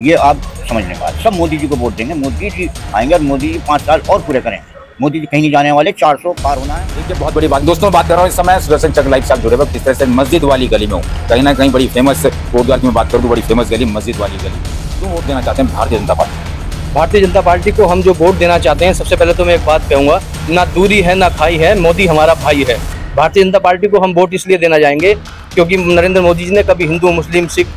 ये आप समझने की बात। सब मोदी जी को वोट देंगे, मोदी जी आएंगे और मोदी जी 5 साल और पूरे करेंगे। मोदी जी कहीं नहीं जाने वाले, 400 पार होना है। देखिए बहुत बड़ी बात दोस्तों, बात कर रहा हूँ इस समय सुदर्शन चक्र लाइव से आप जुड़े हुए। किस तरह से मस्जिद वाली गली में हूँ, कहीं ना कहीं बड़ी फेमस कोटद्वार की मैं बात करूँ तो बड़ी फेमस गली मस्जिद वाली गली। क्यों वोट देना चाहते हैं भारतीय जनता पार्टी? भारतीय जनता पार्टी को हम जो वोट देना चाहते हैं, सबसे पहले तो मैं एक बात कहूँगा, ना दूरी है ना खाई है, मोदी हमारा भाई है। भारतीय जनता पार्टी को हम वोट इसलिए देना जाएंगे क्योंकि नरेंद्र मोदी जी ने कभी हिंदू मुस्लिम सिख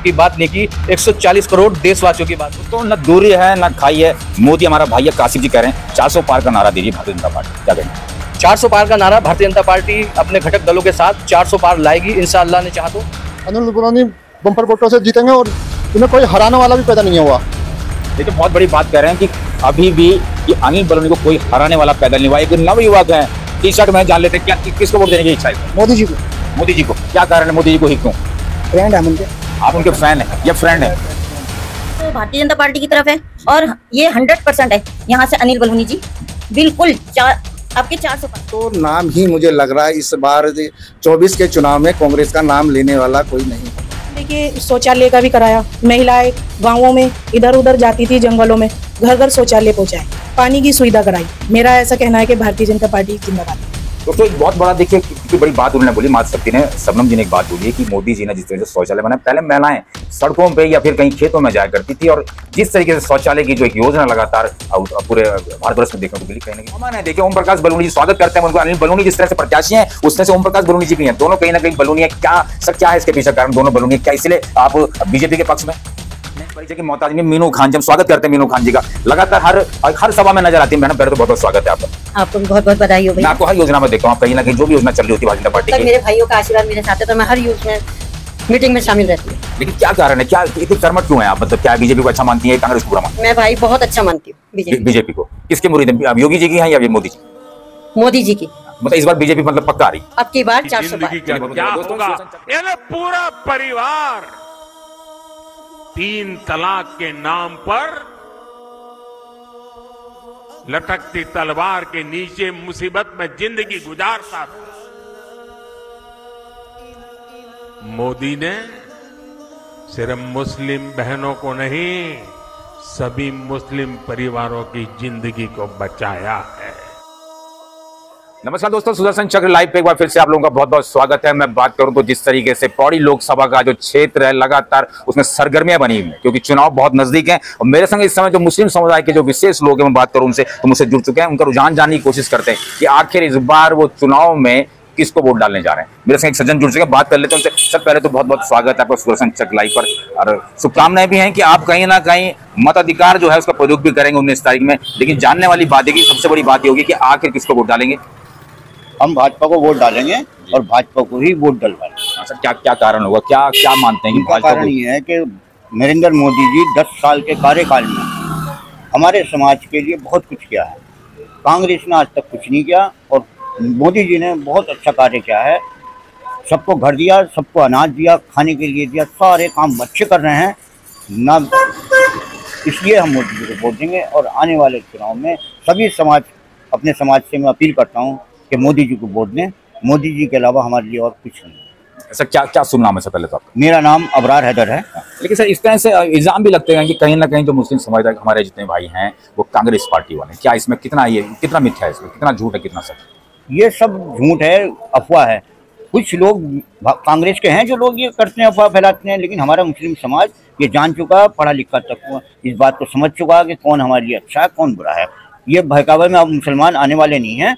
की बात नहीं की, 140 करोड़ देशवासियों की बात। तो ना दूरी है ना खाई है, मोदी हमारा भाई है। कासिफ जी कह रहे हैं 400 पार का नारा दे रही है भारतीय जनता पार्टी, क्या कहेंगे? 400 पार का नारा भारतीय जनता पार्टी अपने घटक दलों के साथ 400 पार लाएगी इंशाअल्लाह ने चाहा तो। अनिल बलूनी बम्पर वोटों से जीतेंगे और इन्हें कोई हराने वाला भी पैदा नहीं हुआ। ये तो बहुत बड़ी बात कह रहे हैं कि अभी भी कि अनिल बलूनी को कोई हराने वाला पैदा नहीं हुआ। एक नवयुवक है, टी शर्ट में जान लेते क्या किसको वोट देने की इच्छा है? मोदी जी को। मोदी जी को। क्या कारण है मोदी जी को ही क्यों? फ्रेंड है उनके। आप उनके फैन है या फ्रेंड है? तो भारतीय जनता पार्टी की तरफ है और ये 100% है। यहाँ से अनिल बलूनी जी बिल्कुल आपके 400 पार। तो नाम ही मुझे लग रहा है इस बार 24 के चुनाव में कांग्रेस का नाम लेने वाला कोई नहीं। देखिए शौचालय का भी कराया, महिलाएं गांवों में इधर उधर जाती थी जंगलों में, घर घर शौचालय पहुंचाए, पानी की सुविधा कराई। मेरा ऐसा कहना है कि भारतीय जनता पार्टी जिंदाबाद। दोस्तों एक बहुत बड़ा देखिए कितनी बड़ी बात उन्होंने बोली, मातृशक्ति ने, शबनम जी ने एक बात बोली है कि मोदी जी ने जिस तरह से शौचालय बनाया, पहले महिलाएं सड़कों पे या फिर कहीं खेतों में जाया करती थी और जिस तरीके से शौचालय की जो एक योजना लगातार पूरे भारतवर्ष में देखने को मिली, कहीं ना कहीं है। देखिए ओम प्रकाश बलूनी जी स्वागत करते हैं उनको। अनिल बलूनी जिस तरह से प्रत्याशी हैं उस तरह से ओम प्रकाश बलूनी जी भी हैं, दोनों कहीं ना कहीं बलूनी है। क्या सर क्या है इसके पीछे कारण? दोनों बलूनी क्या इसलिए आप बीजेपी के पक्ष में? परिचय की मोहताज नहीं, मीनू खान जी, हम स्वागत करते हैं मीनू खान जी का। लगातार हर सभा में नजर आती है मैडम, पहले तो बहुत बहुत स्वागत है आपका। आपको बहुत बहुत बधाई हो। मैं आपको हर योजना में देखता हूँ, कहीं ना कहीं जो भी योजना चल रही होती है भारतीय जनता पार्टी की, मेरे भाइयों का आशीर्वाद मेरे साथ है तो मैं हर योजना मीटिंग में शामिल रहती हूँ। लेकिन क्या कारण है, क्या इतनी कर्मठ क्यों है आप? मतलब क्या बीजेपी को अच्छा मानती है, कांग्रेस को बुरा मानती मैं भाई बहुत अच्छा मानती हूँ है? बीजेपी को किसके मुरीद हैं? योगी जी की हैं या मोदी जी? मोदी जी की। मतलब इस बार बीजेपी मतलब पक्का आ रही? अब की बार 400 पार। क्या होगा? यानी पूरा परिवार 3 तलाक के नाम पर लटकती तलवार के नीचे मुसीबत में जिंदगी गुजारता था। मोदी ने सिर्फ मुस्लिम बहनों को नहीं, सभी मुस्लिम परिवारों की जिंदगी को बचाया है। नमस्कार दोस्तों, सुदर्शन चक्र लाइव पे एक बार फिर से आप लोगों का बहुत बहुत स्वागत है। मैं बात करूं तो जिस तरीके से पौड़ी लोकसभा का जो क्षेत्र है लगातार उसमें सरगर्मियां बनी हुई हैं क्योंकि चुनाव बहुत नजदीक हैं और मेरे संग इस समय जो मुस्लिम समुदाय के जो विशेष लोग हैं मैं बात करूं उनसे तो मुझसे जुड़ चुके हैं, उनका रुझान जानने की कोशिश करते हैं कि आखिर इस बार वो चुनाव में किसको वोट डालने जा रहे हैं। मेरे संग एक सज्जन जुड़ चुके हैं, बात कर लेते हैं उनसे। सर पहले तो बहुत बहुत स्वागत है आपका सुदर्शन चक्र लाइव पर और शुभकामनाएं भी हैं कि आप कहीं ना कहीं मताधिकार जो है उसका प्रयोग भी करेंगे 19 तारीख में। लेकिन जानने वाली बात है कि सबसे बड़ी बात ये होगी कि आखिर किसको वोट डालेंगे? हम भाजपा को वोट डालेंगे और भाजपा को ही वोट डलवाएंगे। सर क्या क्या कारण होगा, क्या क्या मानते हैं कि इनका कारण ये है कि नरेंद्र मोदी जी 10 साल के कार्यकाल में हमारे समाज के लिए बहुत कुछ किया है। कांग्रेस ने आज तक कुछ नहीं किया और मोदी जी ने बहुत अच्छा कार्य किया है। सबको घर दिया, सबको अनाज दिया, खाने के लिए दिया, सारे काम अच्छे कर रहे हैं ना। इसलिए हम मोदी जी को वोट देंगे और आने वाले चुनाव में सभी समाज, अपने समाज से मैं अपील करता हूँ कि मोदी जी को वोट दें। मोदी जी के अलावा हमारे लिए और कुछ नहीं। सर क्या क्या सुन नाम है? सर पहले तो आपका। मेरा नाम अबरार हैदर है। लेकिन सर इस तरह से इल्जाम भी लगते हैं कि कहीं ना कहीं जो मुस्लिम समुदाय हमारे जितने भाई हैं वो कांग्रेस पार्टी वाले, क्या इसमें कितना मिथ्या है, इसमें कितना झूठ है, कितना सच? ये सब झूठ है, अफवाह है। कुछ लोग कांग्रेस के हैं जो लोग ये करते हैं, अफवाह फैलाते हैं, लेकिन हमारा मुस्लिम समाज ये जान चुका, पढ़ा लिखा तक इस बात को समझ चुका कि कौन हमारे लिए अच्छा है कौन बुरा है। ये बहकावे में अब मुसलमान आने वाले नहीं हैं,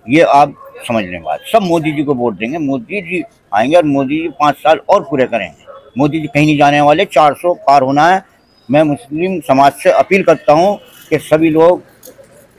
ये आप समझने की बात। सब मोदी जी को वोट देंगे, मोदी जी आएंगे और मोदी जी 5 साल और पूरे करेंगे। मोदी जी कहीं नहीं जाने वाले, 400 पार होना है। मैं मुस्लिम समाज से अपील करता हूँ कि सभी लोग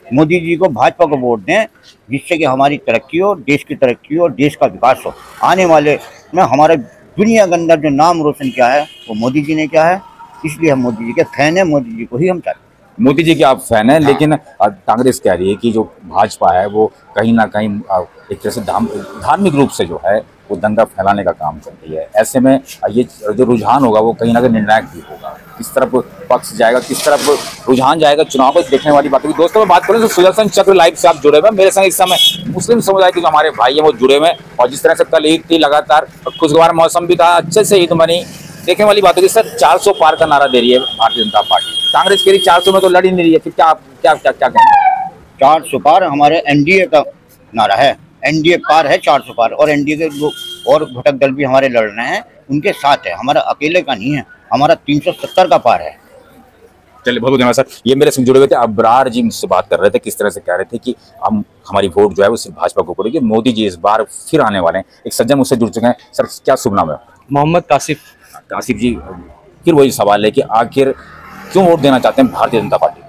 मोदी जी को, भाजपा को वोट दें, जिससे कि हमारी तरक्की हो, देश की तरक्की हो और देश का विकास हो। आने वाले में हमारा दुनिया के अंदर जो नाम रोशन किया है वो मोदी जी ने किया है, इसलिए हम मोदी जी के फैन हैं, मोदी जी को ही हम चाहते हैं। मोदी जी के आप फैन हैं, लेकिन कांग्रेस कह रही है कि जो भाजपा है वो कहीं ना कहीं एक तरह से धार्मिक रूप से जो है वो दंगा फैलाने का काम कर रही है। ऐसे में ये जो रुझान होगा वो कहीं ना कहीं निर्णायक भी होगा, किस तरफ पक्ष जाएगा, किस तरफ रुझान जाएगा, चुनाव को देखने वाली बात होगी। दोस्तों मैं बात करूँ तो सुदर्शन चक्र लाइव से आप जुड़े हुए हैं, मेरे संग इस समय मुस्लिम समुदाय के जो हमारे भाई हैं वो जुड़े हुए हैं और जिस तरह से कल ईद थी, लगातार खुशगवार मौसम भी था, अच्छे से ईद बनी देखने वाली बात होगी सर, 400 पार का नारा दे रही है भारतीय जनता पार्टी, कांग्रेस कह रही 400 में तो लड़ ही नहीं रही है, फिर क्या क्या क्या क्या कहेंगे? 400 पार हमारे एनडीए का नारा है, एनडीए पार है 400 पार, और एनडीए के जो और घटक दल भी हमारे लड़ रहे हैं उनके साथ है, हमारा अकेले का नहीं है, हमारा 370 का पार है। चलिए बहुत बहुत धन्यवाद सर। ये मेरे संग जुड़े हुए थे अबरार जी, मुझसे बात कर रहे थे, किस तरह से कह रहे थे कि हम हमारी वोट जो है वो सिर्फ भाजपा को पड़ेगी, मोदी जी इस बार फिर आने वाले हैं। एक सज्जन मुझसे जुड़ चुके हैं। सर क्या शुभ नाम है? मोहम्मद कासिफ। कासिफ जी, फिर वही सवाल है कि आखिर क्यों वोट देना चाहते हैं भारतीय जनता पार्टी?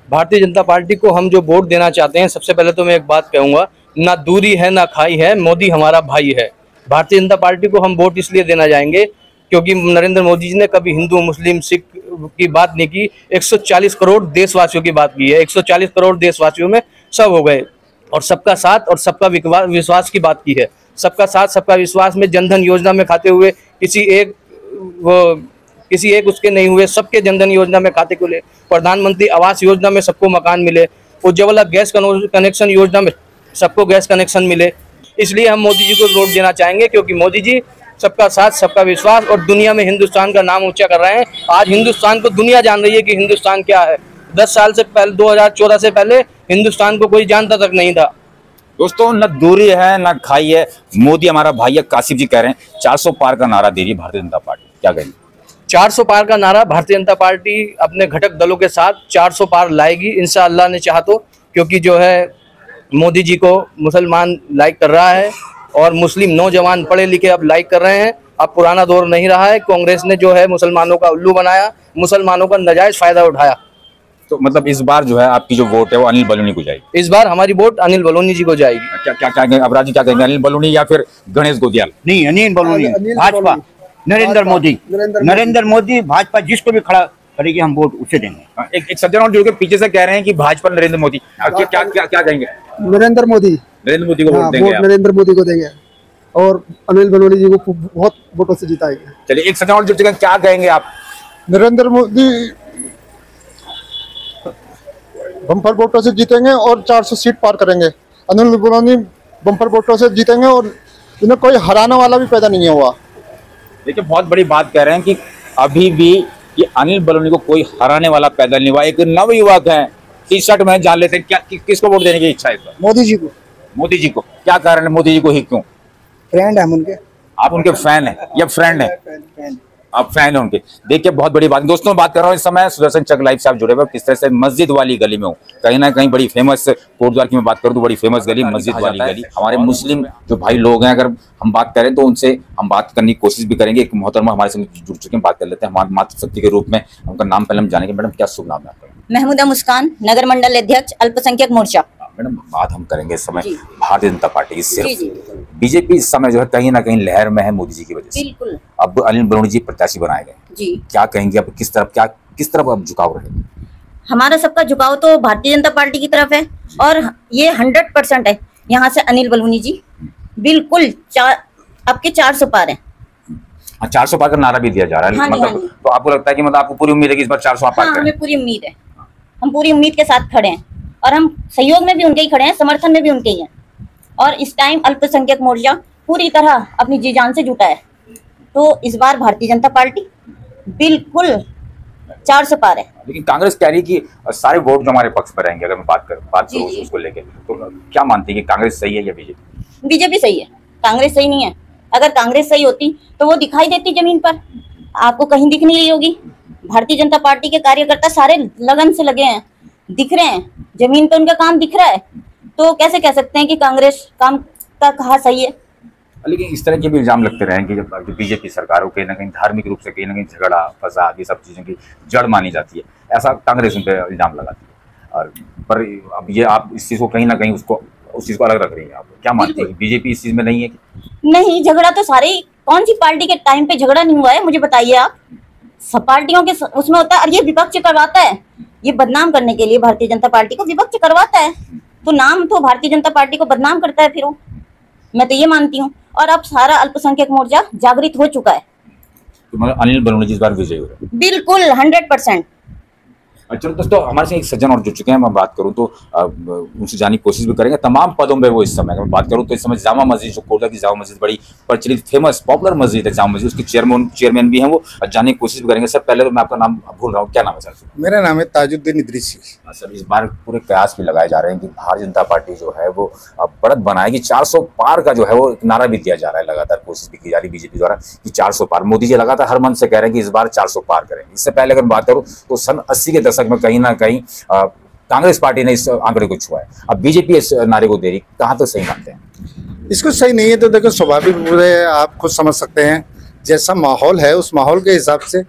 भारतीय जनता पार्टी को हम जो वोट देना चाहते हैं, सबसे पहले तो मैं एक बात कहूँगा, ना दूरी है ना खाई है, मोदी हमारा भाई है। भारतीय जनता पार्टी को हम वोट इसलिए देना जाएंगे क्योंकि नरेंद्र मोदी जी ने कभी हिंदू मुस्लिम सिख की बात नहीं की, 140 करोड़ देशवासियों की बात की है। 140 करोड़ देशवासियों में सब हो गए, और सबका साथ और सबका विश्वास की बात की है। सबका साथ सबका विश्वास में जनधन योजना में खाते हुए किसी एक उसके नहीं हुए, सबके जनधन योजना में खाते खुले, प्रधानमंत्री आवास योजना में सबको मकान मिले, उज्ज्वला गैस कनेक्शन योजना में सबको गैस कनेक्शन मिले। इसलिए हम मोदी जी को वोट देना चाहेंगे क्योंकि मोदी जी सबका साथ सबका विश्वास और दुनिया में हिंदुस्तान का नाम ऊंचा कर रहे हैं। आज हिंदुस्तान को दुनिया जान रही है कि हिंदुस्तान क्या है। 10 साल से पहले, 2014 से पहले हिंदुस्तान को कोई जानता तक नहीं था। दोस्तों, न दूरी है न खाई है, मोदी हमारा भाई है। कासिफ जी कह रहे हैं 400 पार का नारा दे रही है भारतीय जनता पार्टी, क्या कहेंगे? 400 पार का नारा भारतीय जनता पार्टी अपने घटक दलों के साथ 400 पार लाएगी इंशाअल्लाह ने चाहा तो, क्योंकि जो है मोदी जी को मुसलमान लाइक कर रहा है और मुस्लिम नौजवान पढ़े लिखे अब लाइक कर रहे हैं। अब पुराना दौर नहीं रहा है। कांग्रेस ने जो है मुसलमानों का उल्लू बनाया, मुसलमानों का नाजायज फायदा उठाया। तो मतलब इस बार जो है आपकी जो वोट है वो अनिल बलूनी को जाएगी? इस बार हमारी वोट अनिल बलूनी जी को जाएगी। क्या क्या कहेंगे अबरार जी, क्या कहेंगे, अनिल बलूनी या फिर गणेश गोदियाल? नहीं, अनिल बलूनी, भाजपा, नरेंद्र मोदी, भाजपा जिसको भी खड़ा करेगी हम वोट उसे देंगे। एक सज्जन और जुड़ के पीछे से कह रहे हैं कि भाजपा नरेंद्र मोदी, क्या क्या क्या क्या कहेंगे? नरेंद्र मोदी को वोट देंगे आप? नरेंद्र मोदी को देंगे और अनिल बलूनी जी को बहुत वोटों से जिताएंगे। चलिए एक सज्जन और जुड़ चुके हैं, क्या कहेंगे आप? नरेंद्र मोदी बम्पर वोटों से जीतेंगे और 400 सीट पार करेंगे। अनिल बलूनी बम्पर वोटों से जीतेंगे और इन्हें कोई हराने वाला भी पैदा नहीं हुआ। देखिए बहुत बड़ी बात कह रहे हैं कि अभी भी ये अनिल बलूनी को कोई हराने वाला पैदा नहीं हुआ। एक नव युवक है, टी-शर्ट में जान लेते हैं, क्या किसको वोट देने की इच्छा है इस बार? मोदी जी को। मोदी जी को, क्या कारण है मोदी जी को ही क्यों? फ्रेंड है हम उनके। आप उनके फैन हैं या फ्रेंड हैं? आप फैन हैं उनके। देखिए बहुत बड़ी बात। दोस्तों बात कर रहा हूँ इस समय सुदर्शन चक लाइव से आप जुड़े हुए, किस तरह से मस्जिद वाली गली में हूँ, कहीं ना कहीं बड़ी फेमस, कोटद्वार की मैं बात करूँ तो बड़ी फेमस गली मस्जिद वाली गली। हमारे मुस्लिम जो भाई लोग हैं, अगर हम बात करें तो उनसे हम बात करने की कोशिश भी करेंगे। एक मोहतरमा हमारे संग जुड़ चुके हैं, बात कर लेते हैं हमारे मातृशक्ति के रूप में। उनका नाम पहले हम जानेंगे। मैडम क्या शुभ नाम है आपका? महमूदा मुस्कान, नगर मंडल अध्यक्ष, अल्पसंख्यक मोर्चा। मैडम बात हम करेंगे इस समय भारतीय जनता पार्टी की। सिर्फ जी। बीजेपी इस समय जो है कहीं ना कहीं लहर में है मोदी जी की वजह से। बिल्कुल। अब अनिल बलूनी जी प्रत्याशी बनाए गए जी। क्या कहेंगे, अब किस तरफ अब झुकाव रहेगा? हमारा सबका झुकाव तो भारतीय जनता पार्टी की तरफ है और ये 100% है। यहाँ से अनिल बलूनी जी बिल्कुल आपके 400 पार है। 400 पार का नारा भी दिया जा रहा है। हाँ मतलब हाँ जी। तो आपको लगता है कि मतलब आपको पूरी उम्मीद है कि इस बार 400 आप पार हाँ, करेंगे? हमें पूरी उम्मीद है। हम पूरी उम्मीद के साथ खड़े हैं और हम सहयोग में भी उनके ही खड़े हैं, समर्थन में भी उनके ही हैं। और इस टाइम अल्पसंख्यक मोर्चा पूरी तरह अपनी जी जान से जुटा है। तो इस बार भारतीय जनता पार्टी बिल्कुल 400 पार है। लेकिन कांग्रेस कह रही कि सारे वोट जो हमारे पक्ष में रहेंगे। अगर मैं बात करूँ उसको लेकर, तो क्या मानती है कि कांग्रेस सही है या बीजेपी? बीजेपी सही है, कांग्रेस सही नहीं है। अगर कांग्रेस सही होती तो वो दिखाई देती जमीन पर, आपको कहीं दिख नहीं रही होगी। भारतीय जनता पार्टी के कार्यकर्ता सारे लगन से लगे हैं, दिख रहे हैं, जमीन पर उनका काम दिख रहा है। तो कैसे कह सकते हैं कि कांग्रेस काम का कहा सही है? लेकिन इस तरह के भी इल्जाम लगते रहे कि जब बीजेपी सरकारों के ना कहीं धार्मिक रूप से कहीं ना कहीं झगड़ा फसाद ये सब चीज़ों की जड़ मानी जाती है, ऐसा कांग्रेस उन पर इल्जाम लगाती है। और पर अब ये आप इस चीज़ को कहीं ना कहीं उस चीज़ को अलग रख रही हैं। आप क्या मानते हैं कि बीजेपी इस चीज़ में नहीं है? नहीं, झगड़ा तो सारे, कौन सी पार्टी के टाइम पे झगड़ा नहीं हुआ है मुझे बताइए आप। सब पार्टियों के उसमें होता है और ये विपक्ष करवाता है, ये बदनाम करने के लिए भारतीय जनता पार्टी को विपक्ष करवाता है। तो नाम तो भारतीय जनता पार्टी को बदनाम करता है फिर वो, मैं तो ये मानती हूँ। और अब सारा अल्पसंख्यक मोर्चा जागृत हो चुका है। तो मतलब अनिल बलूनी जी इस बार विजयी हो रहे हैं? बिल्कुल 100%। चलो दोस्तों, हमारे से एक सज्जन और जुड़ चुके हैं। मैं बात करूं तो उनसे जानने की कोशिश भी करेंगे। तमाम पदों में वो इस समय, मैं बात करूं तो इस समय जामा मस्जिद, जो कोटा की जामा मस्जिद बड़ी प्रचलित फेमस पॉपुलर मस्जिद है जामा मस्जिद, उसके चेयरमैन भी हैं वो, जानने की कोशिश भी करेंगे। सर पहले तो मैं आपका नाम भूल रहा हूँ, क्या नाम है सर? मेरा नाम है ताजुद्दीन इदरीसी। सर इस बार पूरे कयास भी लगाए जा रहे हैं कि भारतीय जनता पार्टी जो है वो बढ़त बनाएगी, 400 पार का जो है वो नारा भी दिया जा रहा है, लगातार कोशिश भी की जा रही है बीजेपी द्वारा कि 400 पार। मोदी जी लगातार हर मन से कह रहे हैं कि इस बार 400 पार करेंगे। इससे पहले अगर बात करूं तो सन 80 के दशक में कहीं ना कहीं कांग्रेस पार्टी ने इस आंकड़े को छुआ है। अब बीजेपी इस नारे को दे रही, कहाँ तो सही मानते हैं? इसको सही नहीं है तो देखो, स्वाभाविक रूप से आप खुद समझ सकते हैं जैसा माहौल है उस माहौल के हिसाब से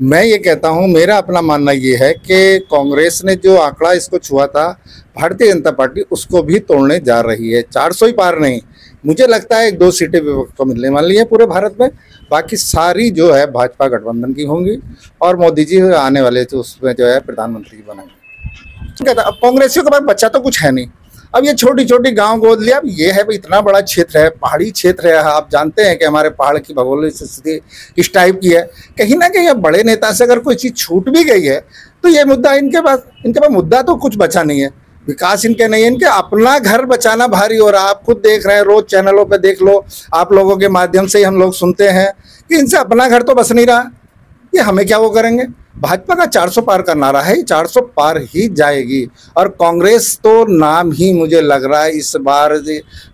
मैं ये कहता हूँ, मेरा अपना मानना ये है कि कांग्रेस ने जो आंकड़ा इसको छुआ था, भारतीय जनता पार्टी उसको भी तोड़ने जा रही है। 400 ही पार नहीं, मुझे लगता है 1-2 सीटें विपक्ष को मिलने वाली है पूरे भारत में, बाकी सारी जो है भाजपा गठबंधन की होंगी और मोदी जी आने वाले तो उसमें जो है प्रधानमंत्री बनेंगे। अब कांग्रेसियों के पास बच्चा तो कुछ है नहीं। अब ये छोटी छोटी गांव गोद लिया। अब ये है भाई, इतना बड़ा क्षेत्र है, पहाड़ी क्षेत्र है, आप जानते हैं कि हमारे पहाड़ की भौगोलिक स्थिति किस टाइप की है। कहीं ना कहीं अब बड़े नेता से अगर कोई चीज़ छूट भी गई है तो ये मुद्दा इनके पास मुद्दा तो कुछ बचा नहीं है। विकास इनके नहीं है, इनके अपना घर बचाना भारी हो रहा है। आप खुद देख रहे हैं, रोज चैनलों पे देख लो, आप लोगों के माध्यम से ही हम लोग सुनते हैं कि इनसे अपना घर तो बस नहीं रहा। ये हमें क्या वो करेंगे? भाजपा का 400 पार का नारा है, 400 पार ही जाएगी। और कांग्रेस तो नाम ही मुझे लग रहा है इस बार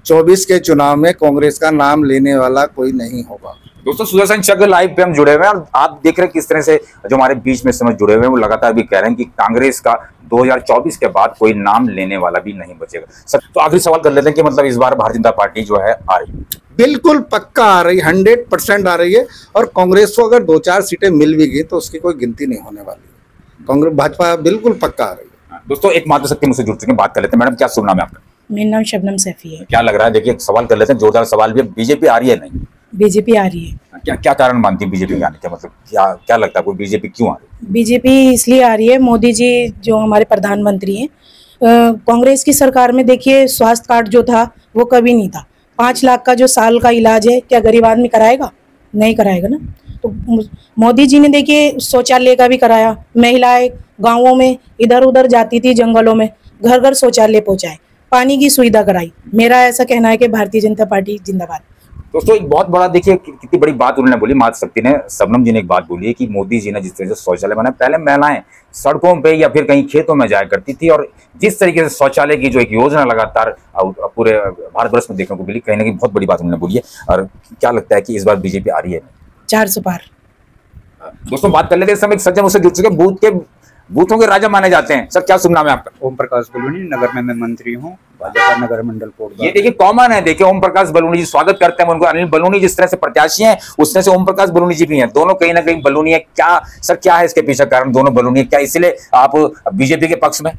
24 के चुनाव में कांग्रेस का नाम लेने वाला कोई नहीं होगा। दोस्तों सुदर्शन चक्र लाइव पे हम जुड़े हुए हैं और आप देख रहे हैं किस तरह से जो हमारे बीच में समझ जुड़े हुए हैं वो लगातार भी कह रहे हैं कि कांग्रेस का 2024 के बाद कोई नाम लेने वाला भी नहीं बचेगा। सर तो आखिरी सवाल कर लेते हैं कि मतलब इस बार भारतीय जनता पार्टी जो है आ रही है? बिल्कुल पक्का आ रही, 100% आ रही है। और कांग्रेस को अगर 2-4 सीटें मिल भी गई तो उसकी कोई गिनती नहीं होने वाली। कांग्रेस भाजपा बिल्कुल पक्का आ रही है। दोस्तों एक मातृशक्ति मुझसे जुड़ चुके हैं, बात कर लेते हैं। मैडम क्या शुभ नाम है आपका? मेरा नाम शबनम सैफी है। क्या लग रहा है? देखिए एक सवाल कर लेते हैं, जोरदार सवाल भी है, बीजेपी आ रही है नहीं? बीजेपी आ रही है। क्या क्या कारण मानती है बीजेपी आने का? मतलब क्या लगता है आपको बीजेपी क्यों आ रही है? बीजेपी इसलिए आ रही है, मोदी जी जो हमारे प्रधानमंत्री हैं, कांग्रेस की सरकार में देखिए स्वास्थ्य कार्ड जो था वो कभी नहीं था। 5 लाख का जो साल का इलाज है, क्या गरीब आदमी कराएगा? नहीं कराएगा ना। तो मोदी जी ने देखिए शौचालय का भी कराया। महिलाएं गाँवों में इधर उधर जाती थी, जंगलों में, घर घर शौचालय पहुँचाए, पानी की सुविधा कराई। मेरा ऐसा कहना है कि भारतीय जनता पार्टी जिंदाबाद। दोस्तों एक बहुत बड़ा देखिए कितनी बड़ी बात उन्होंने बोली, मातृशक्ति ने, शबनम जी ने एक बात बोली है कि मोदी जी ने जिस तरह से शौचालय बनाए, पहले महिलाएं सड़कों पे या फिर कहीं खेतों में जाया करती थी और जिस तरीके से शौचालय की जो एक योजना लगातार पूरे भारतवर्ष में देखने को मिली, कहीं ना कहीं बहुत बड़ी बात उन्होंने बोली है। और क्या लगता है कि इस बार बीजेपी आ रही है? 400 पार। दोस्तों बात कर लेते हैं, इस समय एक सज्जन मुझसे जुड़ चुके, बूथों के राजा माने जाते हैं। सर क्या शुभ नाम है आपका? ओम प्रकाश बलूनी, नगर में मैं मंत्री हूँ, भाजपा नगर मंडल कोट। ये देखिए कॉमन है, देखिए ओम प्रकाश बलूनी जी, स्वागत करते हैं उनको। अनिल बलूनी जिस तरह से प्रत्याशी हैं उस तरह से ओम प्रकाश बलूनी जी भी हैं, दोनों कहीं ना कहीं बलूनी है। क्या सर क्या है इसके पीछे कारण? दोनों बलूनी है, क्या इसलिए आप बीजेपी के पक्ष में?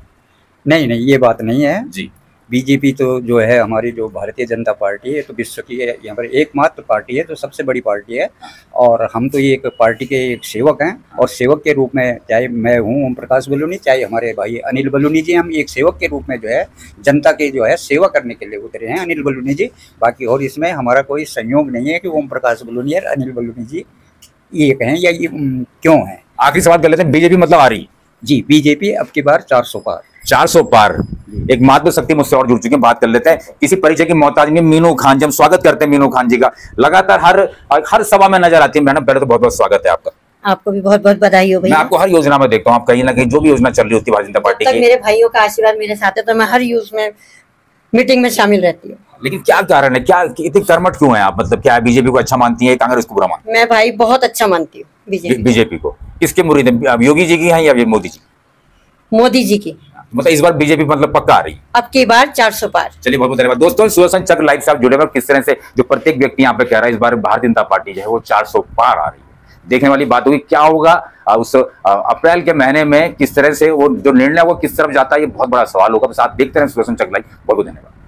नहीं नहीं, ये बात नहीं है जी। बीजेपी तो जो है हमारी जो भारतीय जनता पार्टी है तो विश्व की यहाँ पर एकमात्र पार्टी है, तो सबसे बड़ी पार्टी है। और हम तो ये एक पार्टी के एक सेवक हैं और सेवक के रूप में, चाहे मैं हूँ ओम प्रकाश बलूनी, चाहे हमारे भाई अनिल बलूनी जी, हम एक सेवक के रूप में जो है जनता के जो है सेवा करने के लिए उतरे हैं अनिल बलूनी जी। बाकी और इसमें हमारा कोई संयोग नहीं है कि ओम प्रकाश बलूनी और अनिल बलूनी जी ये कहें या ये क्यों है। आखिरी सवाल कर लेते हैं, बीजेपी मतलब आ रही? जी, बीजेपी अब की बार 400 पार। 400 पार। एक मातृशक्ति मुझसे और जुड़ चुके हैं, बात कर लेते हैं। किसी परिचय की मोहताज नहीं, मीनू खान जी, हम स्वागत करते हैं मीनू खान जी का। लगातार हर सभा में नजर आती है। मैडम पहले तो बहुत बहुत स्वागत है आपका। आपको भी बहुत बहुत बधाई हो भैया। मैं आपको हर योजना में देखता हूँ, आप कहीं ना कहीं जो भी योजना चल रही होती है भारतीय जनता पार्टी की, मेरे भाइयों का आशीर्वाद मेरे साथ है तो मैं हर यूज में मीटिंग में शामिल रहती हूँ। लेकिन क्या कारण है, क्या इतनी कर्मठ क्यों है आप? मतलब क्या बीजेपी को अच्छा मानती है, कांग्रेस को बुरा मानती है? मैं भाई बहुत अच्छा मानती हूँ बीजेपी को। किसके मुरीद है? योगी जी की है या मोदी जी? मोदी जी की। मतलब इस बार बीजेपी मतलब पक्का आ रही है? अब की बार 400 पार। चलिए बहुत बहुत धन्यवाद। दोस्तों सुदर्शन चक्र लाइव से आप जुड़े हुए, किस तरह से जो प्रत्येक व्यक्ति यहाँ पे कह रहा है इस बार भारतीय जनता पार्टी जो है वो 400 पार आ रही है। देखने वाली बात होगी क्या होगा उस अप्रैल के महीने में, किस तरह से वो जो निर्णय वो किस तरफ जाता है, ये बहुत बड़ा सवाल होगा। बस आप देखते रहे सुदर्शन चक्र लाइव। बहुत बहुत धन्यवाद।